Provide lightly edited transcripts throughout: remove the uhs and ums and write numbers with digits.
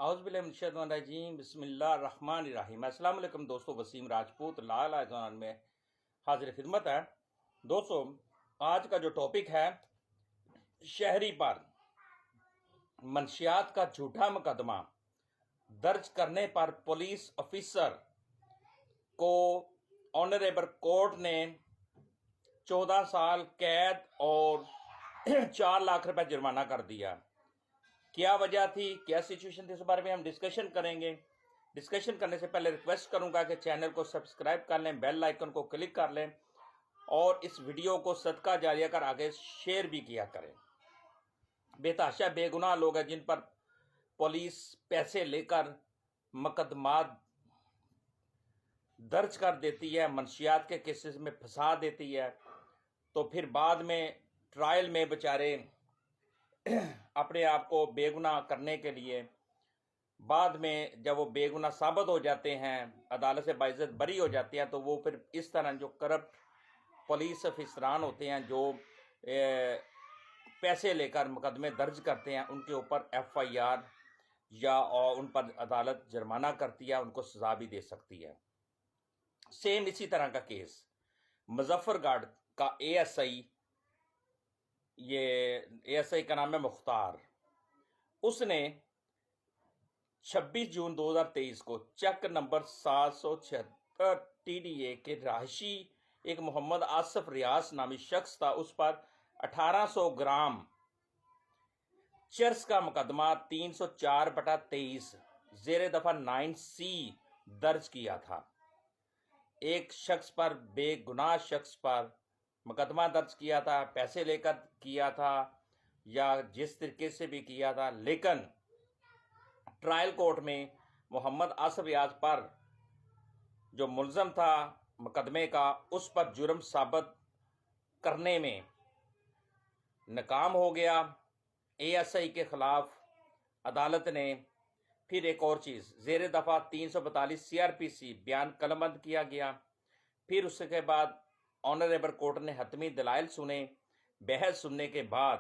اعوذ باللہ من الشیطان الرجیم بسم اللہ الرحمن الرحیم۔ السلام علیکم دوستو، وسیم راجپوت لال آئزان میں حاضر خدمت ہے۔ دوستو، آج کا جو ٹاپک ہے، شہری پر منشیات کا جھوٹا مقدمہ درج کرنے پر پولیس آفیسر کو آنریبل کورٹ نے 14 سال قید اور 4 لاکھ روپے جرمانہ کر دیا۔ کیا وجہ تھی، کیا سچویشن تھی، اس بارے میں ہم ڈسکشن کریں گے۔ ڈسکشن کرنے سے پہلے ریکویسٹ کروں گا کہ چینل کو سبسکرائب کر لیں، بیل آئیکن کو کلک کر لیں اور اس ویڈیو کو صدقہ جاریہ کر آگے شیئر بھی کیا کریں۔ بے تحاشا بے گناہ لوگ ہیں جن پر پولیس پیسے لے کر مقدمات درج کر دیتی ہے، منشیات کے کیسز میں پھنسا دیتی ہے، تو پھر بعد میں ٹرائل میں بیچارے اپنے آپ کو بے گناہ کرنے کے لیے بعد میں جب وہ بے گناہ ثابت ہو جاتے ہیں، عدالت سے باعزت بری ہو جاتے ہیں، تو وہ پھر اس طرح جو کرپٹ پولیس افسران ہوتے ہیں جو پیسے لے کر مقدمے درج کرتے ہیں، ان کے اوپر FIR یا ان پر عدالت جرمانہ کرتی ہے، ان کو سزا بھی دے سکتی ہے۔ سیم اسی طرح کا کیس مظفر گڑھ کا ASI، یہ ASI کا نام ہے مختار، اس نے 26 جون 2023 کو چیک نمبر 776 TDA کے رہائشی ایک محمد آصف ریاض نامی شخص تھا، اس پر 1800 گرام چرس کا مقدمہ 304/23 زیر دفعہ 9C درج کیا تھا۔ ایک شخص پر، بے گناہ شخص پر مقدمہ درج کیا تھا، پیسے لے کر کیا تھا یا جس طریقے سے بھی کیا تھا، لیکن ٹرائل کورٹ میں محمد آصف ریاض پر جو ملزم تھا مقدمے کا، اس پر جرم ثابت کرنے میں ناکام ہو گیا۔ ASI کے خلاف عدالت نے پھر ایک اور چیز زیر دفعہ 342 CRPC بیان قلم بند کیا گیا۔ پھر اس کے بعد آنریبل کورٹ نے حتمی دلائل سنے۔ بحث سننے کے بعد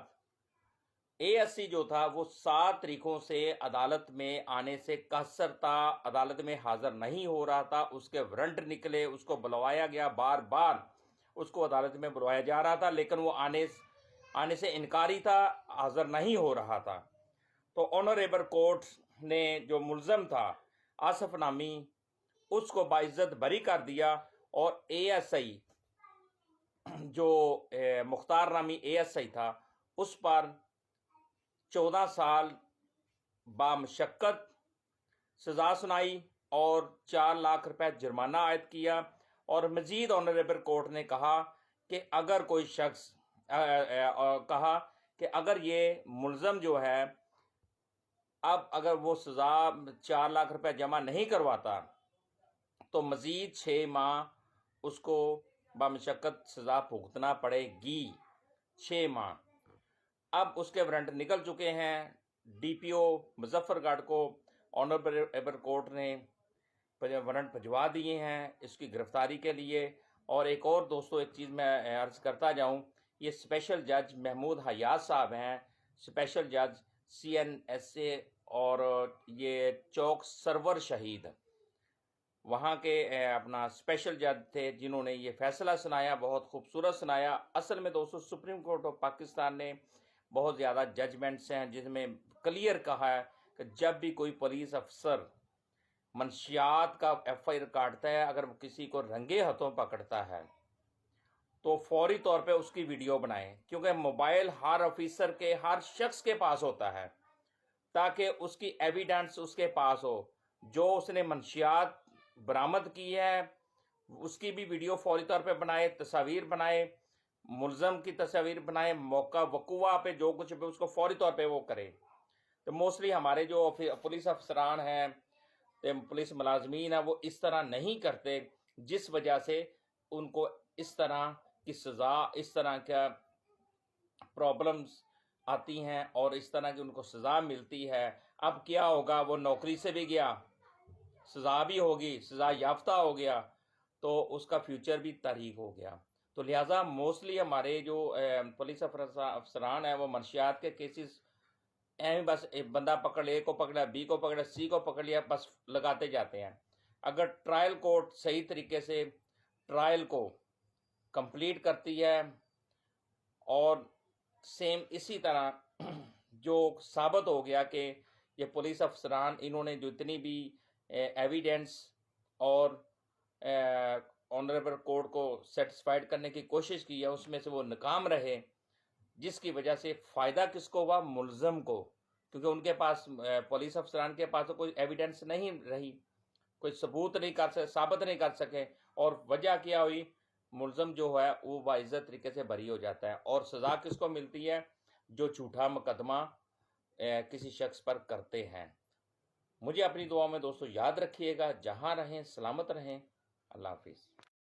ASI جو تھا وہ 7 طریقوں سے عدالت میں آنے سے قاصر تھا، عدالت میں حاضر نہیں ہو رہا تھا، اس کے وارنٹ نکلے، اس کو بلوایا گیا، بار بار اس کو عدالت میں بلوایا جا رہا تھا، لیکن وہ آنے سے انکاری تھا، حاضر نہیں ہو رہا تھا۔ تو آنریبل کورٹ نے جو ملزم تھا آصف نامی، اس کو باعزت بری کر دیا، اور ASI جو مختار نامی ASI تھا، اس پر 14 سال بامشقت سزا سنائی اور 4 لاکھ روپے جرمانہ عائد کیا۔ اور مزید آنریبل کورٹ نے کہا کہ اگر کوئی شخص کہا کہ اگر یہ ملزم جو ہے اب اگر وہ سزا 4 لاکھ روپے جمع نہیں کرواتا تو مزید 6 ماہ اس کو بامشقت سزا بھگتنا پڑے گی، 6 ماہ۔ اب اس کے وارنٹ نکل چکے ہیں، DPO مظفر گڑھ کو آنریبل کورٹ نے وارنٹ بھجوا دیے ہیں اس کی گرفتاری کے لیے۔ اور ایک اور دوستو، ایک چیز میں عرض کرتا جاؤں، یہ اسپیشل جج محمود حیات صاحب ہیں، اسپیشل جج CNSA، اور یہ چوک سرور شہید وہاں کے اپنا اسپیشل جج تھے جنہوں نے یہ فیصلہ سنایا، بہت خوبصورت سنایا۔ اصل میں دوستو سپریم کورٹ آف پاکستان نے بہت زیادہ ججمنٹس ہیں جس میں کلیئر کہا ہے کہ جب بھی کوئی پولیس افسر منشیات کا FIR کاٹتا ہے، اگر وہ کسی کو رنگے ہاتھوں پکڑتا ہے تو فوری طور پہ اس کی ویڈیو بنائیں، کیونکہ موبائل ہر آفیسر کے، ہر شخص کے پاس ہوتا ہے، تاکہ اس کی ایویڈنس اس کے پاس ہو، جو اس نے منشیات برآمد کی ہے اس کی بھی ویڈیو فوری طور پہ بنائے، تصاویر بنائے، ملزم کی تصاویر بنائے، موقع وقوع پہ جو کچھ بھی اس کو فوری طور پہ وہ کرے۔ تو موسٹلی ہمارے جو پولیس افسران ہیں، پولیس ملازمین ہیں، وہ اس طرح نہیں کرتے، جس وجہ سے ان کو اس طرح کی سزا، اس طرح کا پرابلمز آتی ہیں اور اس طرح کی ان کو سزا ملتی ہے۔ اب کیا ہوگا، وہ نوکری سے بھی گیا، سزا بھی ہوگی، سزا یافتہ ہو گیا، تو اس کا فیوچر بھی تاریک ہو گیا۔ تو لہٰذا موسٹلی ہمارے جو پولیس افسران ہیں وہ منشیات کے کیسز ایویں بس ایک بندہ پکڑ لیا، اے کو پکڑا، بی کو پکڑا، سی کو پکڑ لیا، بس لگاتے جاتے ہیں۔ اگر ٹرائل کورٹ صحیح طریقے سے ٹرائل کو کمپلیٹ کرتی ہے اور سیم اسی طرح جو ثابت ہو گیا کہ یہ پولیس افسران انہوں نے جو اتنی بھی ایویڈنس اور آنریبل کورٹ کو سیٹسفائیڈ کرنے کی کوشش کی ہے، اس میں سے وہ ناکام رہے، جس کی وجہ سے فائدہ کس کو ہوا؟ ملزم کو، کیونکہ ان کے پاس پولیس افسران کے پاس تو کوئی ایویڈنس نہیں رہی، کوئی ثبوت نہیں کر سکے، ثابت نہیں کر سکے، اور وجہ کیا ہوئی؟ ملزم جو ہے وہ باعزت طریقے سے بری ہو جاتا ہے۔ اور سزا کس کو ملتی ہے؟ جو جھوٹا مقدمہ کسی شخص پر کرتے ہیں۔ مجھے اپنی دعا میں دوستو یاد رکھیے گا، جہاں رہیں سلامت رہیں، اللہ حافظ۔